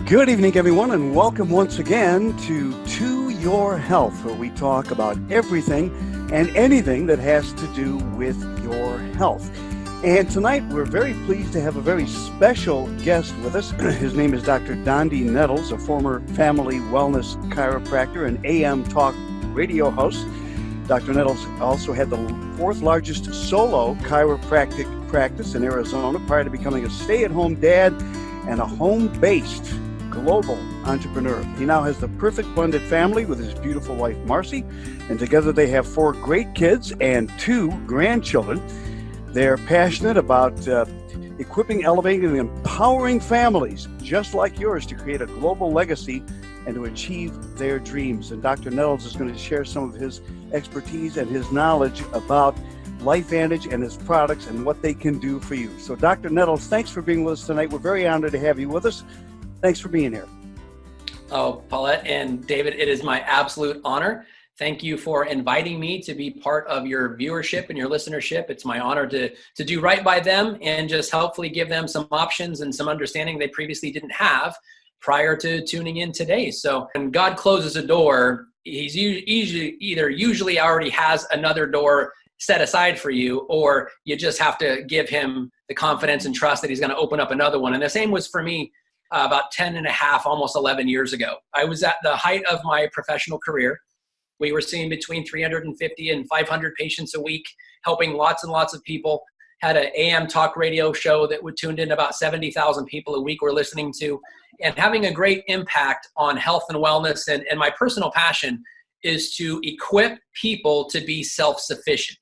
Good evening, everyone, and welcome once again to Your Health, where we talk about everything and anything that has to do with your health. And tonight, we're very pleased to have a very special guest with us. His name is Dr. Dondee Nettles, a former family wellness chiropractor and AM talk radio host. Dr. Nettles also had the fourth largest solo chiropractic practice in Arizona prior to becoming a stay-at-home dad and a home-based global entrepreneur. He now has the perfect blended family with his beautiful wife, Marcy, and together they have 4 great kids and 2 grandchildren. They're passionate about equipping, elevating, and empowering families just like yours to create a global legacy and to achieve their dreams. And Dr. Nettles is going to share some of his expertise and his knowledge about LifeVantage and his products and what they can do for you. So Dr. Nettles, thanks for being with us tonight. We're very honored to have you with us. Thanks for being here. Oh, Paulette and David, it is my absolute honor. Thank you for inviting me to be part of your viewership and your listenership. It's my honor to do right by them and just hopefully give them some options and some understanding they previously didn't have prior to tuning in today. So when God closes a door, he's usually already has another door set aside for you, or you just have to give him the confidence and trust that he's going to open up another one. And the same was for me about 10 and a half, almost 11 years ago. I was at the height of my professional career. We were seeing between 350 and 500 patients a week, helping lots and lots of people. Had an AM talk radio show that would tuned in about 70,000 people a week were listening to, and having a great impact on health and wellness. And my personal passion is to equip people to be self-sufficient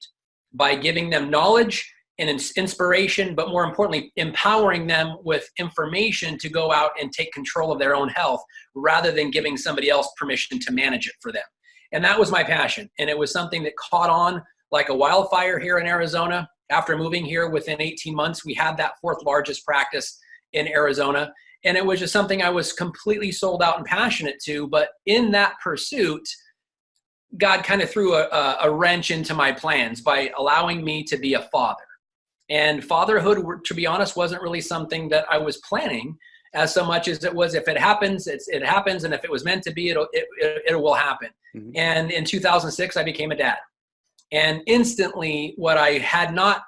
by giving them knowledge and inspiration, but more importantly, empowering them with information to go out and take control of their own health rather than giving somebody else permission to manage it for them. And that was my passion. And it was something that caught on like a wildfire here in Arizona. After moving here within 18 months, we had that 4th largest practice in Arizona. And it was just something I was completely sold out and passionate to. But in that pursuit, God kind of threw a wrench into my plans by allowing me to be a father. And fatherhood, to be honest, wasn't really something that I was planning as so much as it was, if it happens, it happens. And if it was meant to be, it will happen. Mm-hmm. And in 2006, I became a dad. And instantly, what I had not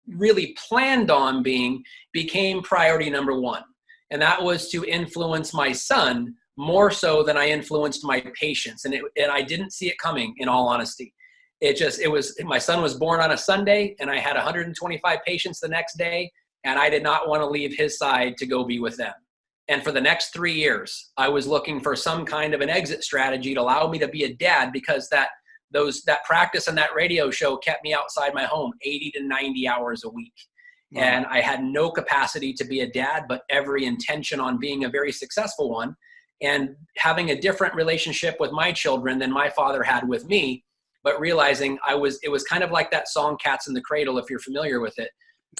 really planned on being became priority number 1. And that was to influence my son more so than I influenced my patients. And I didn't see it coming, in all honesty. My son was born on a Sunday, and I had 125 patients the next day, and I did not want to leave his side to go be with them. And for the next 3 years, I was looking for some kind of an exit strategy to allow me to be a dad, because that practice and that radio show kept me outside my home 80 to 90 hours a week. Wow. And I had no capacity to be a dad, but every intention on being a very successful one, and having a different relationship with my children than my father had with me. But realizing it was kind of like that song, Cats in the Cradle, if you're familiar with it.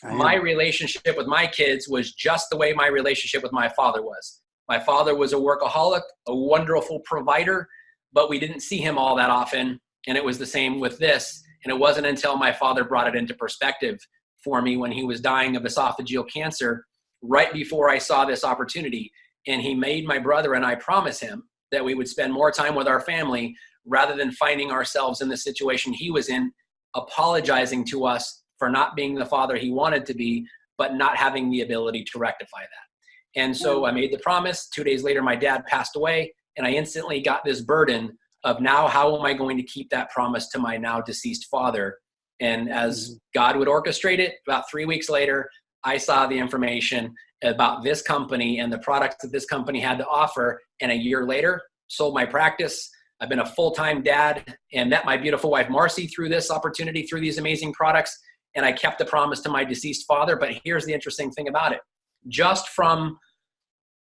My relationship with my kids was just the way my relationship with my father was. My father was a workaholic, a wonderful provider, but we didn't see him all that often. And it was the same with this. And it wasn't until my father brought it into perspective for me when he was dying of esophageal cancer, right before I saw this opportunity. And he made my brother and I promise him that we would spend more time with our family rather than finding ourselves in the situation he was in, apologizing to us for not being the father he wanted to be, but not having the ability to rectify that. And so I made the promise. 2 days later, my dad passed away, and I instantly got this burden of, now how am I going to keep that promise to my now deceased father? And as God would orchestrate it, about 3 weeks later, I saw the information about this company and the products that this company had to offer. And a year later, sold my practice. I've been a full-time dad and met my beautiful wife, Marcy, through this opportunity, through these amazing products. And I kept the promise to my deceased father. But here's the interesting thing about it. Just from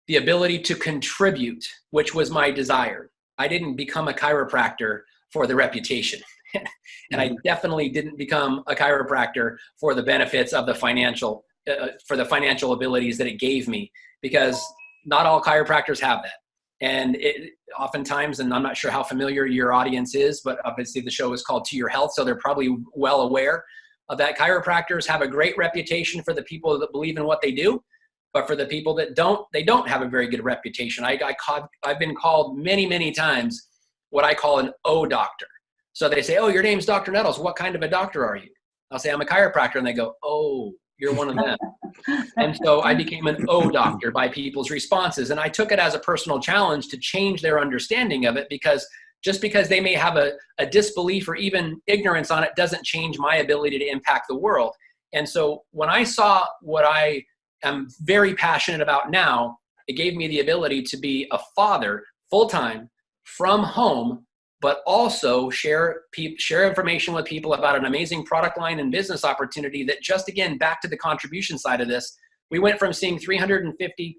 the ability to contribute, which was my desire, I didn't become a chiropractor for the reputation. And I definitely didn't become a chiropractor for the benefits of the financial abilities that it gave me, because not all chiropractors have that. And oftentimes, and I'm not sure how familiar your audience is, but obviously the show is called To Your Health, so they're probably well aware of that. Chiropractors have a great reputation for the people that believe in what they do, But for the people that don't, they don't have a very good reputation. I've been called many, many times what I call an O doctor. So they say, oh, your name's Dr. Nettles. What kind of a doctor are you? I'll say, I'm a chiropractor. And they go, oh, you're one of them. And so I became an O doctor by people's responses. And I took it as a personal challenge to change their understanding of it, because just because they may have a disbelief or even ignorance on it doesn't change my ability to impact the world. And so when I saw what I am very passionate about now, it gave me the ability to be a father full-time from home, but also share information with people about an amazing product line and business opportunity that, just again, back to the contribution side of this, we went from seeing 350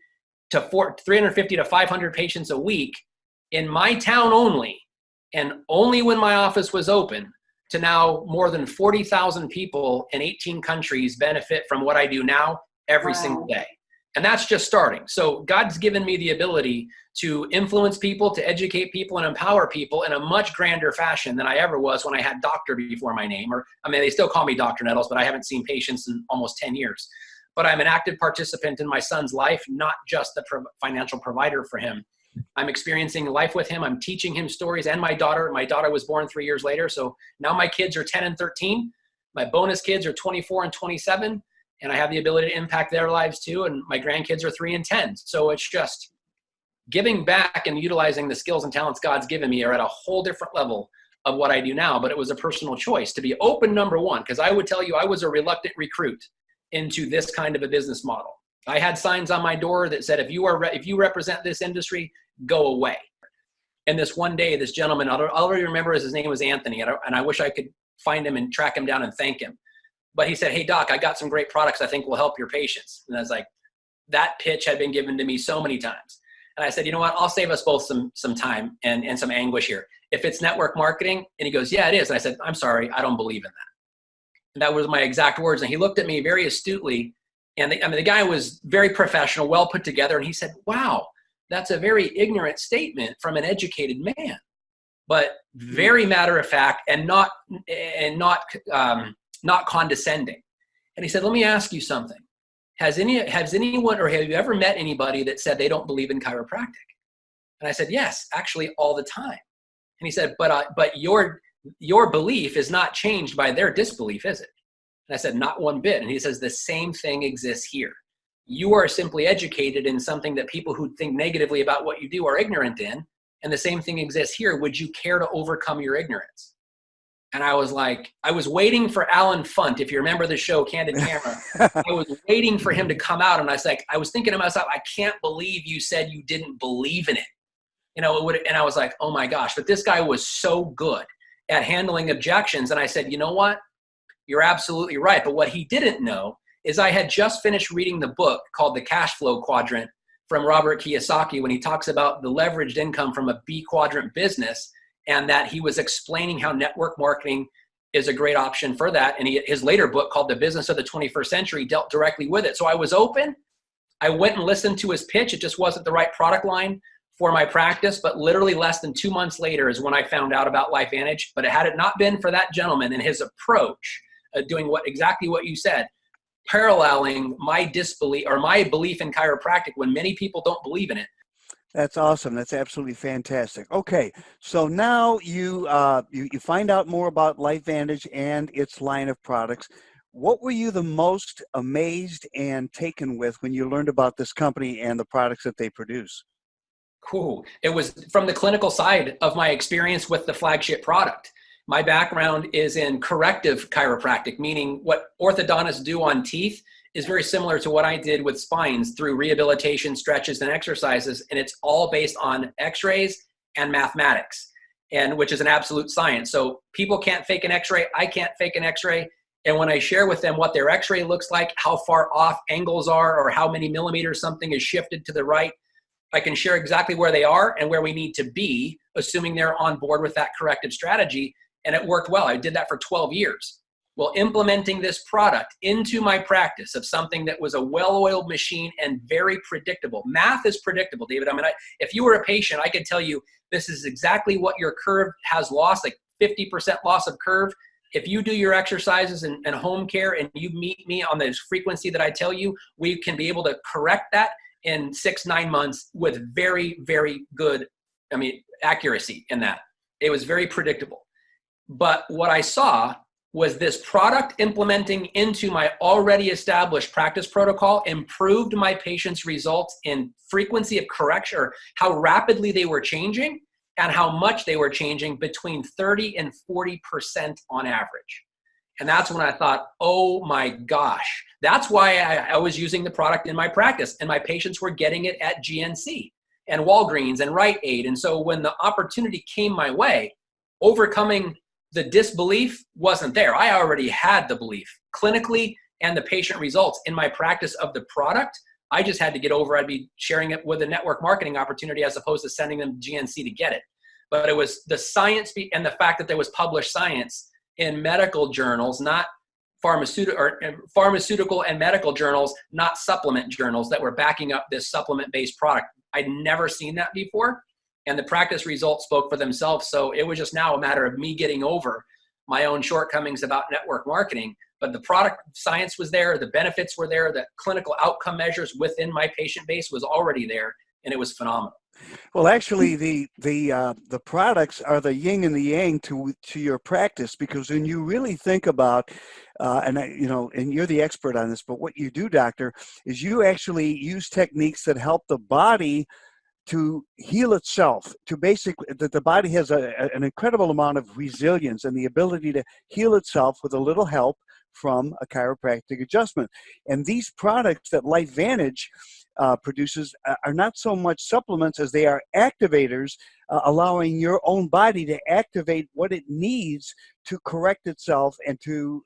to 500 patients a week in my town only, and only when my office was open, to now more than 40,000 people in 18 countries benefit from what I do now every single day. And that's just starting. So God's given me the ability to influence people, to educate people, and empower people in a much grander fashion than I ever was when I had doctor before my name. Or, I mean, they still call me Dr. Nettles, but I haven't seen patients in almost 10 years. But I'm an active participant in my son's life, not just the financial provider for him. I'm experiencing life with him. I'm teaching him stories, and my daughter. My daughter was born 3 years later. So now my kids are 10 and 13. My bonus kids are 24 and 27. And I have the ability to impact their lives too. And my grandkids are 3 and 10. So it's just giving back and utilizing the skills and talents God's given me are at a whole different level of what I do now. But it was a personal choice to be open, number one, because I would tell you I was a reluctant recruit into this kind of a business model. I had signs on my door that said, if you represent this industry, go away. And this one day, this gentleman, I'll already remember his name was Anthony, and I wish I could find him and track him down and thank him. But he said, hey, Doc, I got some great products I think will help your patients. And I was like, that pitch had been given to me so many times. And I said, you know what, I'll save us both some time and some anguish here. If it's network marketing, and he goes, yeah, it is. And I said, I'm sorry, I don't believe in that. And that was my exact words. And he looked at me very astutely. And the guy was very professional, well put together. And he said, wow, that's a very ignorant statement from an educated man, but very matter of fact and not condescending. And he said, let me ask you something. Has anyone, or have you ever met anybody that said they don't believe in chiropractic? And I said, yes, actually all the time. And he said, but your belief is not changed by their disbelief, is it? And I said, not one bit. And he says, the same thing exists here. You are simply educated in something that people who think negatively about what you do are ignorant in. And the same thing exists here. Would you care to overcome your ignorance? And I was like, I was waiting for Alan Funt. If you remember the show Candid Camera, I was waiting for him to come out. And I was thinking to myself, I can't believe you said you didn't believe in it. And I was like, oh my gosh, but this guy was so good at handling objections. And I said, you know what? You're absolutely right. But what he didn't know is I had just finished reading the book called The Cash Flow Quadrant from Robert Kiyosaki, when he talks about the leveraged income from a B quadrant business, and that he was explaining how network marketing is a great option for that. And his later book called The Business of the 21st Century dealt directly with it. So I was open. I went and listened to his pitch. It just wasn't the right product line for my practice, but literally less than 2 months later is when I found out about LifeVantage. But had it not been for that gentleman and his approach, doing exactly what you said, paralleling my disbelief or my belief in chiropractic when many people don't believe in it. That's awesome. That's absolutely fantastic. Okay, so now you find out more about LifeVantage and its line of products. What were you the most amazed and taken with when you learned about this company and the products that they produce? Cool. It was from the clinical side of my experience with the flagship product. My background is in corrective chiropractic, meaning what orthodontists do on teeth is very similar to what I did with spines through rehabilitation, stretches, and exercises. And it's all based on x-rays and mathematics, and which is an absolute science. So people can't fake an x-ray. I can't fake an x-ray. And when I share with them what their x-ray looks like, how far off angles are, or how many millimeters something is shifted to the right, I can share exactly where they are and where we need to be, assuming they're on board with that corrective strategy. And it worked well. I did that for 12 years. Well, implementing this product into my practice of something that was a well-oiled machine and very predictable. Math is predictable, David. I mean, if you were a patient, I could tell you this is exactly what your curve has lost, like 50% loss of curve. if you do your exercises and home care and you meet me on the frequency that I tell you, we can be able to correct that in 6-9 months with very, very good, accuracy in that. It was very predictable. But what I saw was this product implementing into my already established practice protocol improved my patients' results in frequency of correction, or how rapidly they were changing and how much they were changing, between 30 and 40% on average. And that's when I thought, oh my gosh, that's why I was using the product in my practice, and my patients were getting it at GNC and Walgreens and Rite Aid. And so when the opportunity came my way, overcoming the disbelief wasn't there. I already had the belief clinically and the patient results in my practice of the product. I just had to get over, I'd be sharing it with a network marketing opportunity as opposed to sending them to GNC to get it. But it was the science and the fact that there was published science in medical journals, not pharmaceutical and medical journals, not supplement journals, that were backing up this supplement-based product. I'd never seen that before. And the practice results spoke for themselves. So it was just now a matter of me getting over my own shortcomings about network marketing. But the product science was there, the benefits were there, the clinical outcome measures within my patient base was already there, and it was phenomenal. Well, actually, the products are the yin and the yang to your practice, because when you really think about, and you're the expert on this, but what you do, doctor, is you actually use techniques that help the body to heal itself, to basically, that the body has an incredible amount of resilience and the ability to heal itself with a little help from a chiropractic adjustment. And these products that LifeVantage produces are not so much supplements as they are activators, allowing your own body to activate what it needs to correct itself and to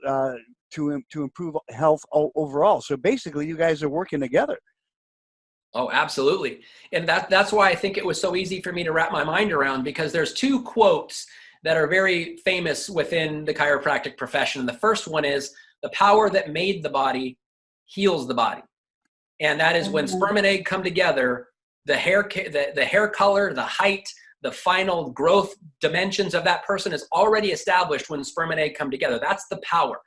improve health overall. So basically, you guys are working together. Oh, absolutely. And that's why I think it was so easy for me to wrap my mind around, because there's two quotes that are very famous within the chiropractic profession. The first one is, the power that made the body heals the body. And that is when sperm and egg come together, the hair color, the height, the final growth dimensions of that person is already established when sperm and egg come together. That's the power.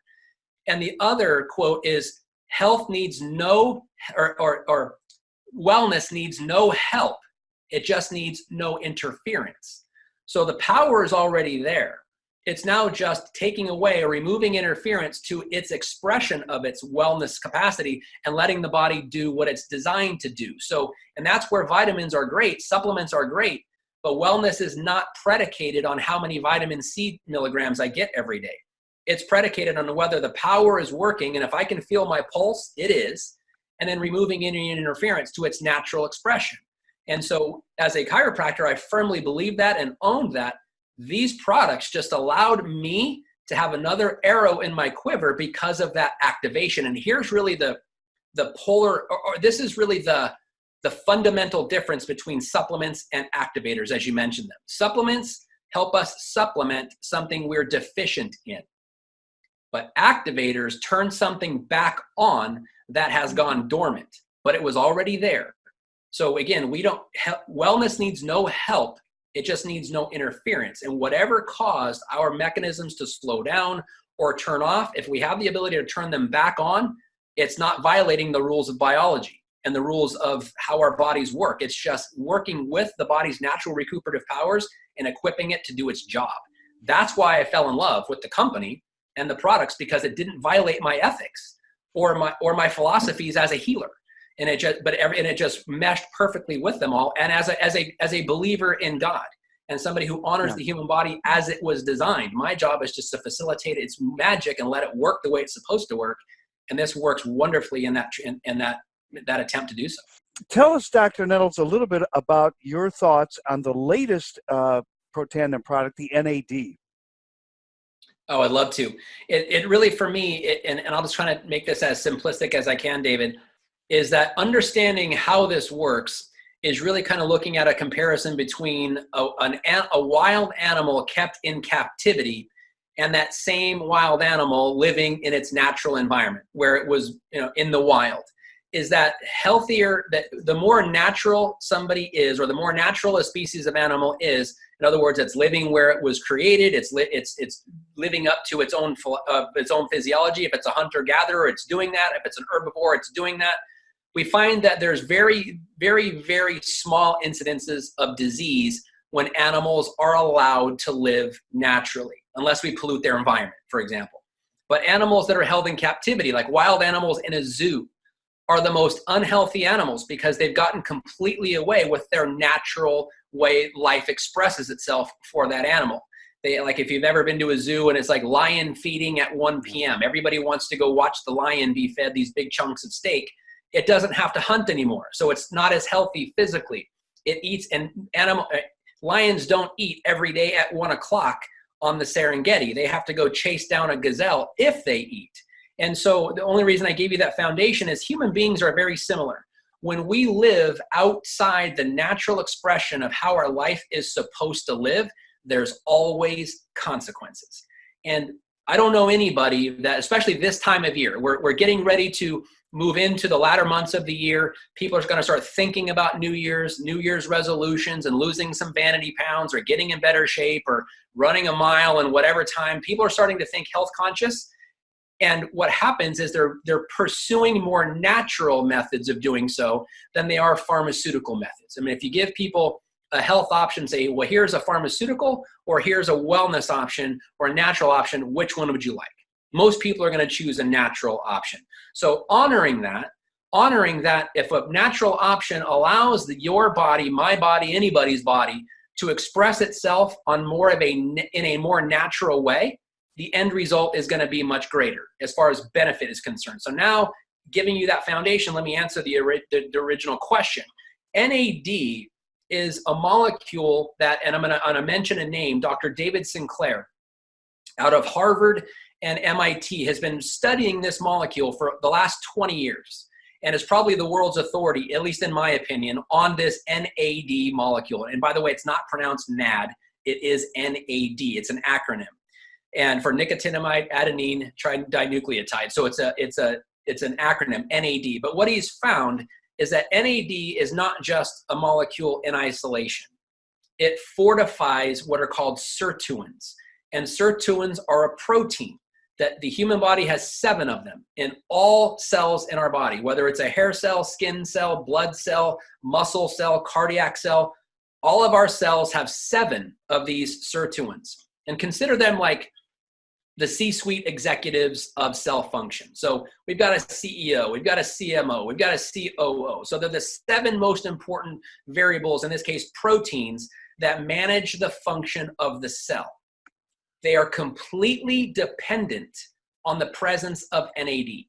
And the other quote is, health needs no, or wellness needs no help. It just needs no interference. So the power is already there. It's now just taking away or removing interference to its expression of its wellness capacity and letting the body do what it's designed to do. So, and that's where vitamins are great, supplements are great, but wellness is not predicated on how many vitamin C milligrams I get every day. It's predicated on whether the power is working, and if I can feel my pulse, it is, and then removing any interference to its natural expression. And so as a chiropractor, I firmly believe that and owned that. These products just allowed me to have another arrow in my quiver because of that activation. And here's really the polar, or this is really the fundamental difference between supplements and activators, as you mentioned them. Supplements help us supplement something we're deficient in. But activators turn something back on that has gone dormant, but it was already there. So again, wellness needs no help. It just needs no interference. And whatever caused our mechanisms to slow down or turn off, if we have the ability to turn them back on, it's not violating the rules of biology and the rules of how our bodies work. It's just working with the body's natural recuperative powers and equipping it to do its job. That's why I fell in love with the company and the products, because it didn't violate my ethics or my philosophies as a healer. And it just meshed perfectly with them all. And as a believer in God and somebody who honors the human body as it was designed, my job is just to facilitate its magic and let it work the way it's supposed to work. And this works wonderfully in that attempt to do so. Tell us, Dr. Nettles, a little bit about your thoughts on the latest Protandim product, the NAD. Oh, I'd love to. It really, for me, and I'll just try to make this as simplistic as I can, David, is that understanding how this works is really kind of looking at a comparison between a wild animal kept in captivity and that same wild animal living in its natural environment where it was, in the wild. Is that healthier, that the more natural somebody is, or the more natural a species of animal is, In other words, it's living where it was created. It's living up to its own physiology. If it's a hunter-gatherer, it's doing that. If it's an herbivore, it's doing that. We find that there's very, very, very small incidences of disease when animals are allowed to live naturally, unless we pollute their environment, for example. But animals that are held in captivity, like wild animals in a zoo, are the most unhealthy animals because they've gotten completely away with their natural way life expresses itself for that animal. Like if you've ever been to a zoo and it's like lion feeding at 1 p.m., everybody wants to go watch the lion be fed these big chunks of steak. It doesn't have to hunt anymore, so it's not as healthy physically. It eats, and lions don't eat every day at 1 o'clock on the Serengeti. They have to go chase down a gazelle if they eat. And so the only reason I gave you that foundation is human beings are very similar. When we live outside the natural expression of how our life is supposed to live, there's always consequences. And I don't know anybody that, especially this time of year, we're getting ready to move into the latter months of the year. People are going to start thinking about New Year's resolutions and losing some vanity pounds or getting in better shape or running a mile in whatever time. People are starting to think health conscious. And what happens is they're pursuing more natural methods of doing so than they are pharmaceutical methods. I mean, if you give people a health option, say, well, here's a pharmaceutical or here's a wellness option or a natural option, which one would you like? Most people are going to choose a natural option. So honoring that if a natural option allows your body, my body, anybody's body to express itself in a more natural way, the end result is going to be much greater as far as benefit is concerned. So now, giving you that foundation, let me answer the original question. NAD is a molecule that, and I'm going to mention a name, Dr. David Sinclair, out of Harvard and MIT, has been studying this molecule for the last 20 years and is probably the world's authority, at least in my opinion, on this NAD molecule. And by the way, it's not pronounced NAD, it is NAD, it's an acronym. And for nicotinamide adenine tridinucleotide. So it's an acronym, NAD. But what he's found is that NAD is not just a molecule in isolation. It fortifies what are called sirtuins. And sirtuins are a protein that the human body has 7 of them in all cells in our body, whether it's a hair cell, skin cell, blood cell, muscle cell, cardiac cell. All of our cells have 7 of these sirtuins. And consider them like the C-suite executives of cell function. So we've got a CEO, we've got a CMO, we've got a COO. So they're the 7 most important variables, in this case, proteins, that manage the function of the cell. They are completely dependent on the presence of NAD.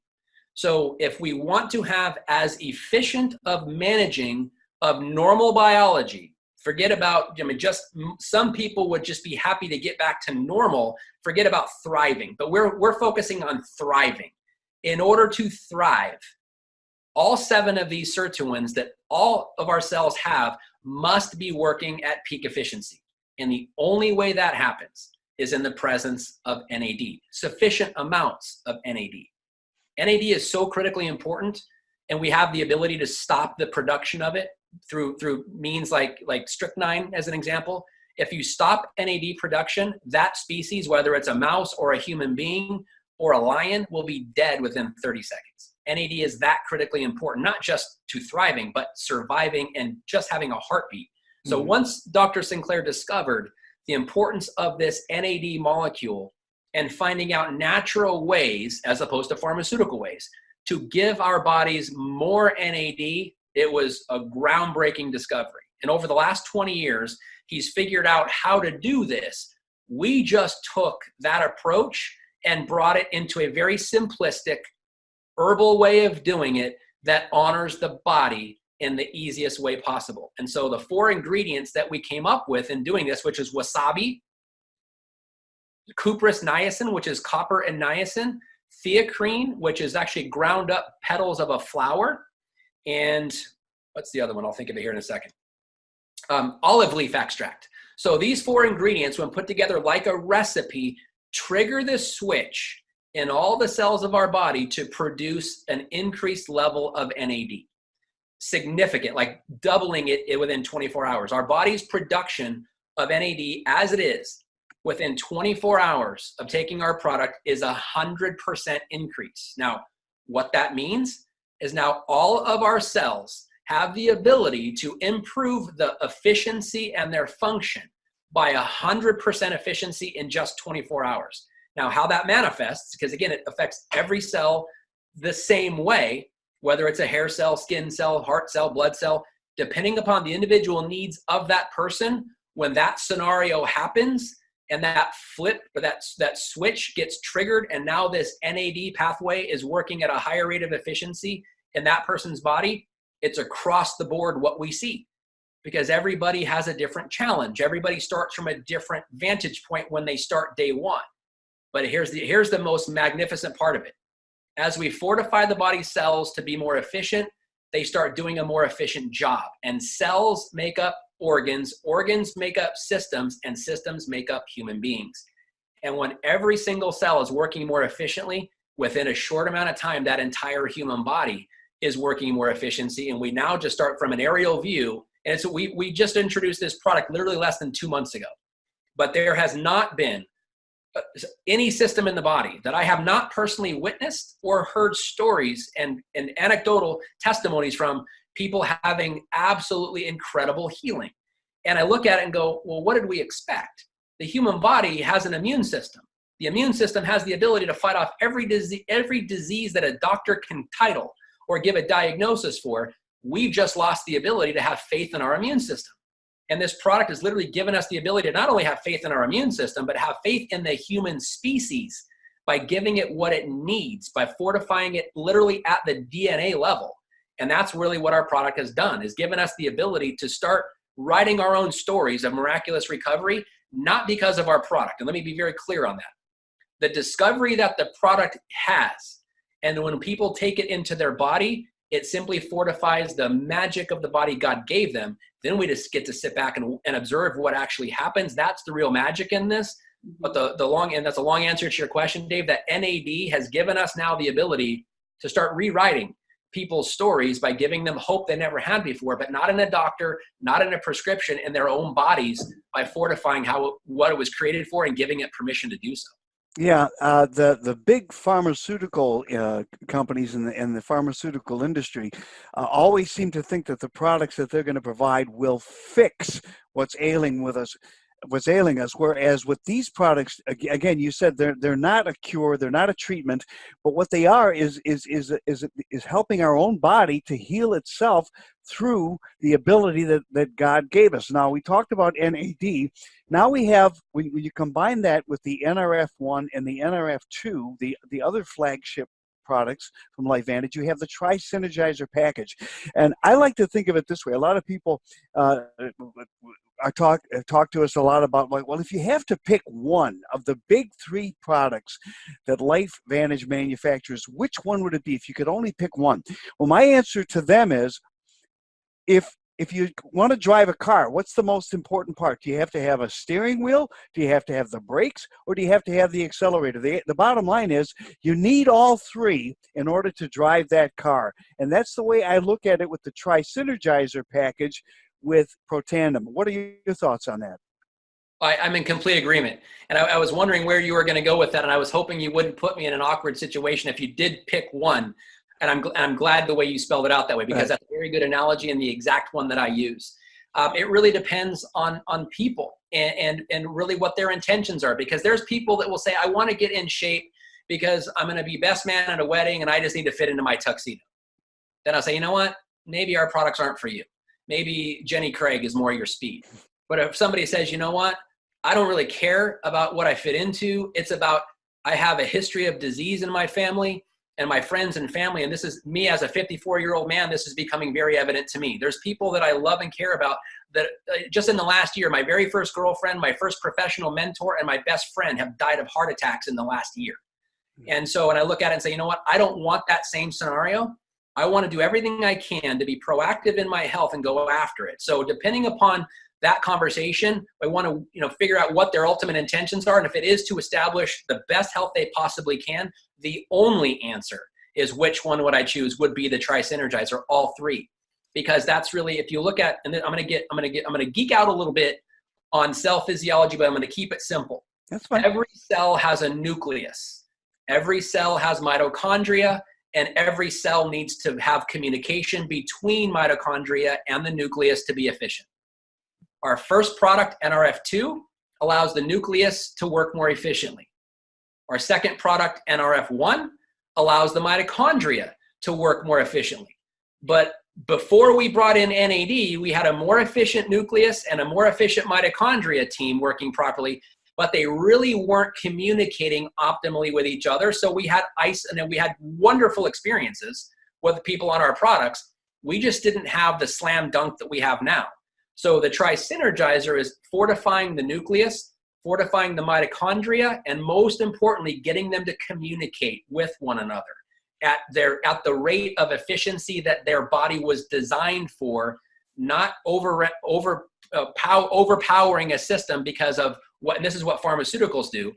So if we want to have as efficient of managing of normal biology, forget about, just some people would just be happy to get back to normal, forget about thriving, but we're focusing on thriving. In order to thrive, all 7 of these sirtuins that all of our cells have must be working at peak efficiency. And the only way that happens is in the presence of NAD, sufficient amounts of NAD. NAD is so critically important, and we have the ability to stop the production of it through means like strychnine, as an example. If you stop NAD production, that species, whether it's a mouse or a human being or a lion, will be dead within 30 seconds. NAD is that critically important, not just to thriving, but surviving and just having a heartbeat. So once Dr. Sinclair discovered the importance of this NAD molecule and finding out natural ways, as opposed to pharmaceutical ways, to give our bodies more NAD, it was a groundbreaking discovery. And over the last 20 years, he's figured out how to do this. We just took that approach and brought it into a very simplistic herbal way of doing it that honors the body in the easiest way possible. And so the 4 ingredients that we came up with in doing this, which is wasabi, cuprous niacin, which is copper and niacin, theacrine, which is actually ground up petals of a flower, and what's the other one? I'll think of it here in a second. Olive leaf extract. So these 4 ingredients, when put together like a recipe, trigger this switch in all the cells of our body to produce an increased level of NAD. Significant, like doubling it within 24 hours. Our body's production of NAD as it is within 24 hours of taking our product is 100% increase. Now, what that means is now all of our cells have the ability to improve the efficiency and their function by 100% efficiency in just 24 hours. Now, how that manifests, because again, it affects every cell the same way, whether it's a hair cell, skin cell, heart cell, blood cell, depending upon the individual needs of that person, when that scenario happens and that flip or that switch gets triggered, and now this NAD pathway is working at a higher rate of efficiency in that person's body, it's across the board what we see, because everybody has a different challenge. Everybody starts from a different vantage point when they start day one. But here's the most magnificent part of it. As we fortify the body cells to be more efficient, they start doing a more efficient job. And cells make up organs, organs make up systems, and systems make up human beings. And when every single cell is working more efficiently, within a short amount of time, that entire human body is working more efficiency. And we now just start from an aerial view. And so we just introduced this product literally less than 2 months ago. But there has not been any system in the body that I have not personally witnessed or heard stories and anecdotal testimonies from people having absolutely incredible healing. And I look at it and go, well, what did we expect? The human body has an immune system. The immune system has the ability to fight off every disease that a doctor can title or give a diagnosis for. We've just lost the ability to have faith in our immune system. And this product has literally given us the ability to not only have faith in our immune system, but have faith in the human species by giving it what it needs, by fortifying it literally at the DNA level. And that's really what our product has done, is given us the ability to start writing our own stories of miraculous recovery, not because of our product. And let me be very clear on that. The discovery that the product has, and when people take it into their body, it simply fortifies the magic of the body God gave them. Then we just get to sit back and observe what actually happens. That's the real magic in this. But that's a long answer to your question, Dave, that NAD has given us now the ability to start rewriting people's stories by giving them hope they never had before, but not in a doctor, not in a prescription, in their own bodies, by fortifying what it was created for and giving it permission to do so. Yeah, the big pharmaceutical companies in the pharmaceutical industry always seem to think that the products that they're going to provide will fix what's ailing us. Whereas with these products, again, you said they're not a cure, they're not a treatment, but what they are is helping our own body to heal itself through the ability that God gave us. Now, we talked about NAD. Now we have, when you combine that with the NRF1 and the NRF2, the other flagship products from LifeVantage, you have the Tri-Synergizer package. And I like to think of it this way. A lot of people talk to us a lot about, like, well, if you have to pick one of the big three products that LifeVantage manufactures, which one would it be if you could only pick one? Well, my answer to them is, if you want to drive a car, what's the most important part? Do you have to have a steering wheel? Do you have to have the brakes? Or do you have to have the accelerator? The bottom line is you need all three in order to drive that car. And that's the way I look at it with the Tri-Synergizer package with Protandim. What are your thoughts on that? I'm in complete agreement. And I was wondering where you were going to go with that. And I was hoping you wouldn't put me in an awkward situation if you did pick one. And I'm glad the way you spelled it out that way, because that's a very good analogy and the exact one that I use. It really depends on people and really what their intentions are, because there's people that will say, I want to get in shape because I'm going to be best man at a wedding and I just need to fit into my tuxedo. Then I'll say, you know what? Maybe our products aren't for you. Maybe Jenny Craig is more your speed. But if somebody says, you know what? I don't really care about what I fit into. It's about, I have a history of disease in my family and my friends and family. And this is me as a 54-year-old man. This is becoming very evident to me. There's people that I love and care about that just in the last year, my very first girlfriend, my first professional mentor, and my best friend have died of heart attacks in the last year. And so when I look at it and say, you know what, I don't want that same scenario. I want to do everything I can to be proactive in my health and go after it. So depending upon that conversation, I want to figure out what their ultimate intentions are. And if it is to establish the best health they possibly can, the only answer is which one would I choose would be the Tri-Synergizer, all three. Because that's really, if you look at, and then I'm going to geek out a little bit on cell physiology, but I'm going to keep it simple. That's fine. Every cell has a nucleus. Every cell has mitochondria, and every cell needs to have communication between mitochondria and the nucleus to be efficient. Our first product, NRF2, allows the nucleus to work more efficiently. Our second product, NRF1, allows the mitochondria to work more efficiently. But before we brought in NAD, we had a more efficient nucleus and a more efficient mitochondria team working properly, but they really weren't communicating optimally with each other. So we had and we had wonderful experiences with people on our products. We just didn't have the slam dunk that we have now. So the Tri-Synergizer is fortifying the nucleus, fortifying the mitochondria, and most importantly, getting them to communicate with one another at the rate of efficiency that their body was designed for, not overpowering a system because of what, and this is what pharmaceuticals do,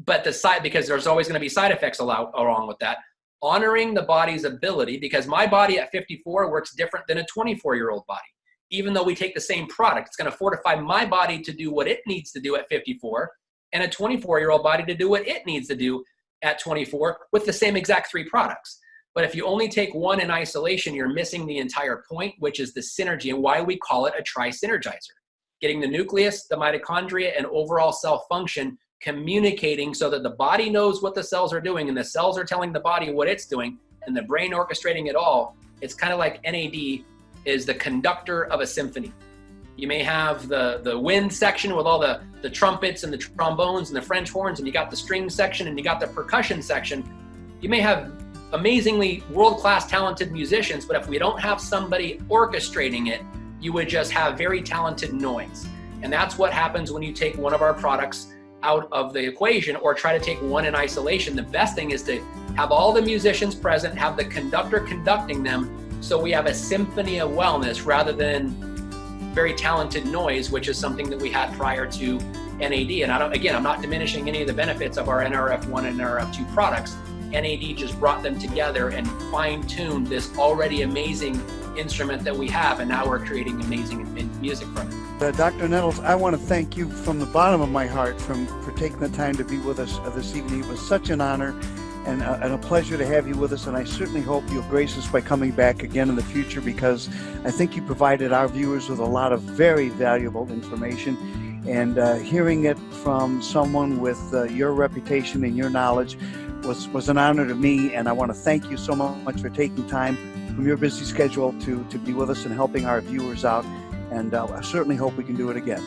but because there's always going to be side effects along with that, honoring the body's ability, because my body at 54 works different than a 24-year-old body. Even though we take the same product, it's going to fortify my body to do what it needs to do at 54 and a 24-year-old body to do what it needs to do at 24 with the same exact 3 products. But if you only take one in isolation, you're missing the entire point, which is the synergy and why we call it a Tri-Synergizer. Getting the nucleus, the mitochondria, and overall cell function communicating so that the body knows what the cells are doing and the cells are telling the body what it's doing and the brain orchestrating it all. It's kind of like NAD is the conductor of a symphony. You may have the wind section with all the trumpets and the trombones and the French horns, and you got the string section and you got the percussion section. You may have amazingly world-class talented musicians, but if we don't have somebody orchestrating it, you would just have very talented noise. And that's what happens when you take one of our products out of the equation or try to take one in isolation. The best thing is to have all the musicians present, have the conductor conducting them, so we have a symphony of wellness rather than very talented noise, which is something that we had prior to NAD. And I'm not diminishing any of the benefits of our NRF1 and NRF2 products. NAD just brought them together and fine-tuned this already amazing instrument that we have, and now we're creating amazing music from it. Dr. Nettles, I want to thank you from the bottom of my heart for taking the time to be with us this evening. It was such an honor and a pleasure to have you with us, and I certainly hope you'll grace us by coming back again in the future, because I think you provided our viewers with a lot of very valuable information, and hearing it from someone with your reputation and your knowledge was an honor to me. And I want to thank you so much for taking time from your busy schedule to be with us and helping our viewers out, and I certainly hope we can do it again.